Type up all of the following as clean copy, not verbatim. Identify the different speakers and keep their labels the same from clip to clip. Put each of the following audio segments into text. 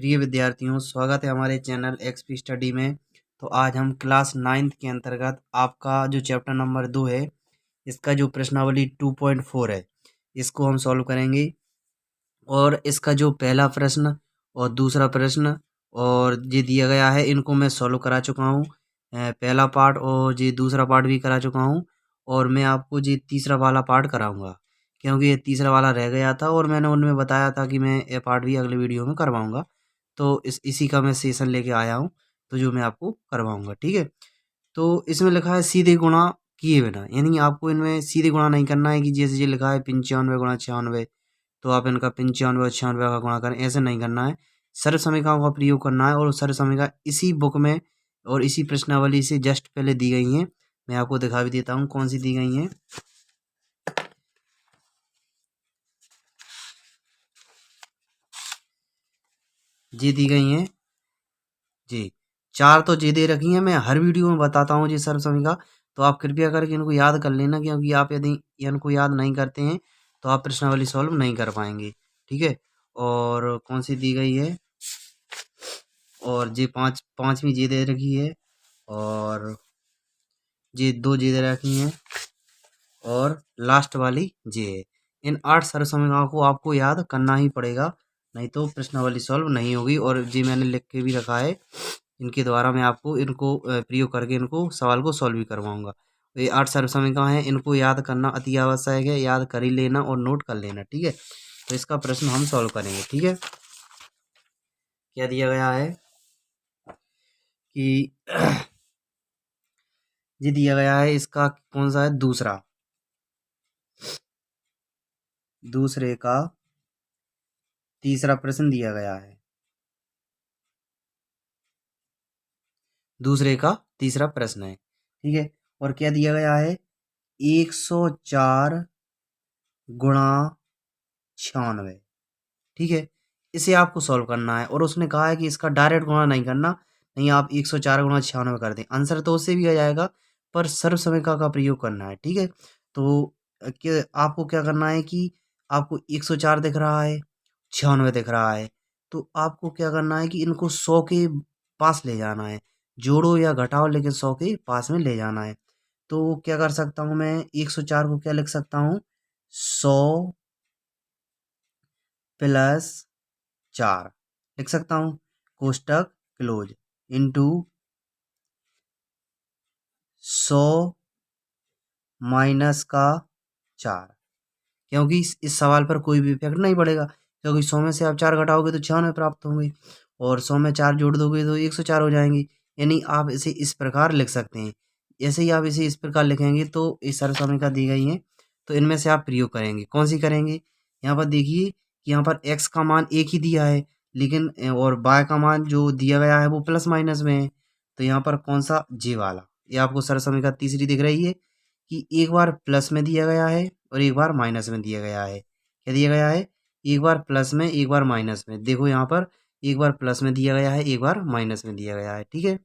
Speaker 1: प्रिय विद्यार्थियों, स्वागत है हमारे चैनल एक्सपी स्टडी में। तो आज हम क्लास 9th के अंतर्गत आपका जो चैप्टर नंबर 2 है, इसका जो प्रश्नावली 2.4 है, इसको हम सॉल्व करेंगे। और इसका जो पहला प्रश्न और दूसरा प्रश्न और ये दिया गया है, इनको मैं सॉल्व करा चुका हूँ। पहला पार्ट और ये दूसरा पार्ट भी करा चुका हूँ, और मैं आपको ये तीसरा वाला पार्ट कराऊंगा, क्योंकि ये तीसरा वाला रह गया था और मैंने उनमें बताया था कि मैं ये पार्ट भी अगले वीडियो में करवाऊंगा। तो इसी का मैं सेशन लेके आया हूँ, तो जो मैं आपको करवाऊंगा, ठीक है। तो इसमें लिखा है सीधे गुणा किए बिना, यानी आपको इनमें सीधे गुणा नहीं करना है कि जैसे ये लिखा है 95 गुणा 96, तो आप इनका 95 और 96 का गुणा करें, ऐसे नहीं करना है। सर्व समीकरणों का प्रयोग करना है, और सर्व समीकरण इसी बुक में और इसी प्रश्नावली से जस्ट पहले दी गई हैं। मैं आपको दिखा भी देता हूँ कौन सी दी गई हैं। जी दी गई हैं जी, 4 तो जी दे रखी हैं। मैं हर वीडियो में बताता हूँ जी सर्व समीकरण, तो आप कृपया करके इनको याद कर लेना, क्योंकि आप यदि इनको याद नहीं करते हैं तो आप प्रश्नावली सॉल्व नहीं कर पाएंगे, ठीक है। और कौन सी दी गई है, और जी पांचवी जी दे रखी है, और जी 2 जी दे रखी हैं, और लास्ट वाली जे है। इन 8 सर्व समीकरणों को आपको याद करना ही पड़ेगा, नहीं तो प्रश्नावली सॉल्व नहीं होगी। और जी मैंने लिख के भी रखा है, इनके द्वारा मैं आपको इनको प्रयोग करके इनको सवाल को सॉल्व भी करवाऊंगा। तो ये 8 सर्व समीकरण हैं, इनको याद करना अति आवश्यक है। याद कर ही लेना और नोट कर लेना, ठीक है। तो इसका प्रश्न हम सॉल्व करेंगे, ठीक है। क्या दिया गया है कि ये दिया गया है, इसका कौन सा है, दूसरे का तीसरा प्रश्न दिया गया है। दूसरे का तीसरा प्रश्न है, ठीक है। और क्या दिया गया है, 104 गुणा 96, ठीक है। इसे आपको सॉल्व करना है, और उसने कहा है कि इसका डायरेक्ट गुणा नहीं करना, नहीं आप 104 गुणा 96 कर दें, आंसर तो उससे भी आ जाएगा, पर सर्व समीकरण का प्रयोग करना है, ठीक है। तो आपको क्या करना है कि आपको 104 दिख रहा है, 96 दिख रहा है, तो आपको क्या करना है कि इनको 100 के पास ले जाना है। जोड़ो या घटाओ, लेकिन 100 के पास में ले जाना है। तो क्या कर सकता हूँ मैं, 104 को क्या लिख सकता हूँ, 100 प्लस 4 लिख सकता हूँ, कोष्टक क्लोज, इंटू 100 माइनस का 4, क्योंकि इस सवाल पर कोई भी इफेक्ट नहीं पड़ेगा, क्योंकि 100 में से आप 4 घटाओगे तो 96 प्राप्त होंगे, और 100 में 4 जोड़ दोगे तो 104 हो जाएंगे। यानी आप इसे इस प्रकार लिख सकते हैं। जैसे ही आप इसे इस प्रकार लिखेंगे तो इस सर्व समीकरण दी गई है, तो इनमें से आप प्रयोग करेंगे, कौन सी करेंगे। यहाँ पर देखिए कि यहाँ पर x का मान एक ही दिया है, लेकिन और y का मान जो दिया गया है वो प्लस माइनस में है, तो यहाँ पर कौन सा, जे वाला। ये आपको सर्व समीकरण तीसरी दिख रही है कि एक बार प्लस में दिया गया है और एक बार माइनस में दिया गया है। क्या दिया गया है, एक बार प्लस में एक बार माइनस में। देखो यहाँ पर एक बार प्लस में दिया गया है, एक बार माइनस में दिया गया है, ठीक है।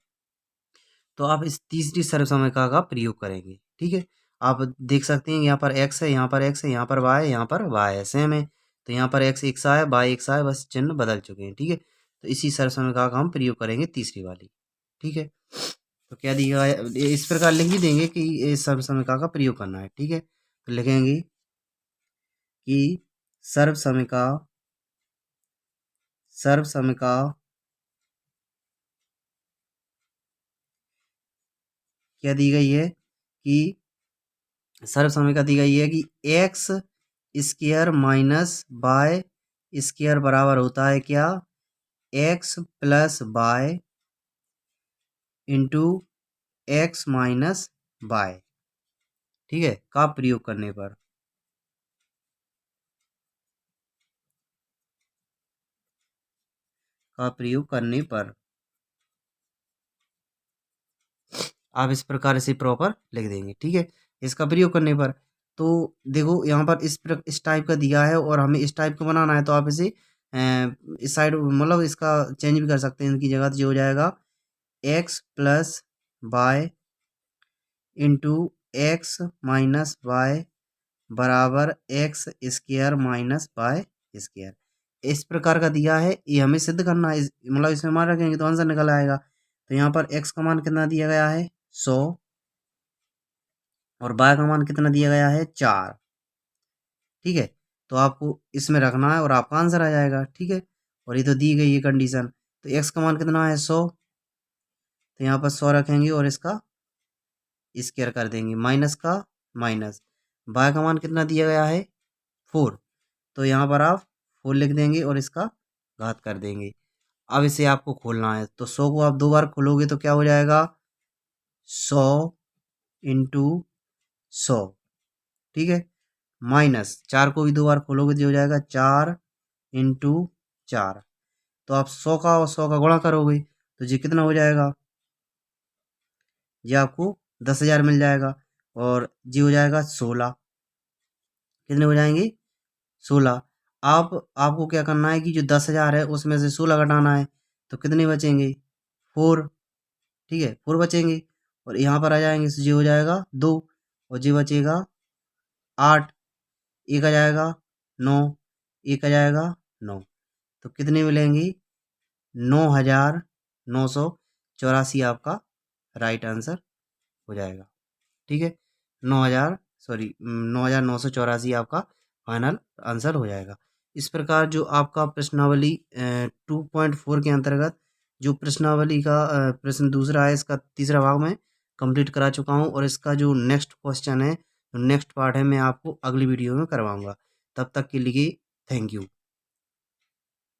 Speaker 1: तो आप इस तीसरी सर्व समीकरण का प्रयोग करेंगे, ठीक है। आप देख सकते हैं यहाँ पर x है, यहाँ पर x है, यहाँ पर y है, यहाँ पर y है, सेम है। तो यहाँ पर x एक सा है, y एक सा है, बस चिन्ह बदल चुके हैं, ठीक है। तो इसी सर्व समीकरण का हम प्रयोग करेंगे तीसरी वाली, ठीक है। तो क्या दिया है, इस प्रकार लिख ही देंगे कि इस सर्व समीकरण का प्रयोग करना है, ठीक है। तो लिखेंगे कि सर्व समीकरण क्या दी गई है कि सर्व समीकरण दी गई है कि x square minus y square बराबर होता है क्या, x plus y into x minus y, ठीक है। का प्रयोग करने पर, आप इस प्रकार से प्रॉपर लिख देंगे, ठीक है। इसका प्रयोग करने पर, तो देखो यहाँ पर इस टाइप का दिया है और हमें इस टाइप का बनाना है, तो आप इसे इस साइड मतलब इसका चेंज भी कर सकते हैं, इनकी जगह। तो ये हो जाएगा x plus y into x minus y बराबर x square minus y square. इस प्रकार का दिया है, ये हमें सिद्ध करना है, मतलब इसमें मान रखेंगे तो आंसर निकल आएगा। तो यहाँ पर x का मान कितना दिया गया है 100 और y का मान कितना दिया गया है 4। ठीक है, तो आपको इसमें रखना है और आपका आंसर आ जाएगा। ठीक है, और ये तो दी गई है कंडीशन। तो x का मान कितना है 100, तो यहाँ पर 100 रखेंगे और इसका स्क्वायर कर देंगे, माइनस का माइनस। y का मान कितना दिया गया है 4, तो यहाँ पर आप 4 लिख देंगे और इसका घात कर देंगे। अब इसे आपको खोलना है, तो 100 को आप 2 बार खोलोगे तो क्या हो जाएगा 100 इंटू 100। ठीक है, माइनस 4 को भी 2 बार खोलोगे तो ये हो जाएगा 4 इंटू 4। तो आप 100 का और 100 का गुणा करोगे तो ये कितना हो जाएगा, ये आपको 10,000 मिल जाएगा। और ये हो जाएगा 16, कितने हो जाएंगे 16। आप आपको क्या करना है कि जो 10,000 है उसमें से 16 घटाना है, तो कितने बचेंगे 4। ठीक है, 4 बचेंगे और यहाँ पर आ जाएंगे तो ये हो जाएगा 2 और ये बचेगा 8, एक आ जाएगा 9, एक आ जाएगा 9। तो कितने मिलेंगी 9,984 आपका राइट आंसर हो जाएगा। ठीक है, 9,984 आपका फाइनल आंसर हो जाएगा। इस प्रकार जो आपका प्रश्नावली 2.4 के अंतर्गत जो प्रश्नावली का प्रश्न दूसरा है, इसका तीसरा भाग में कंप्लीट करा चुका हूँ और इसका जो नेक्स्ट क्वेश्चन है, नेक्स्ट पार्ट है, मैं आपको अगली वीडियो में करवाऊंगा। तब तक के लिए थैंक यू।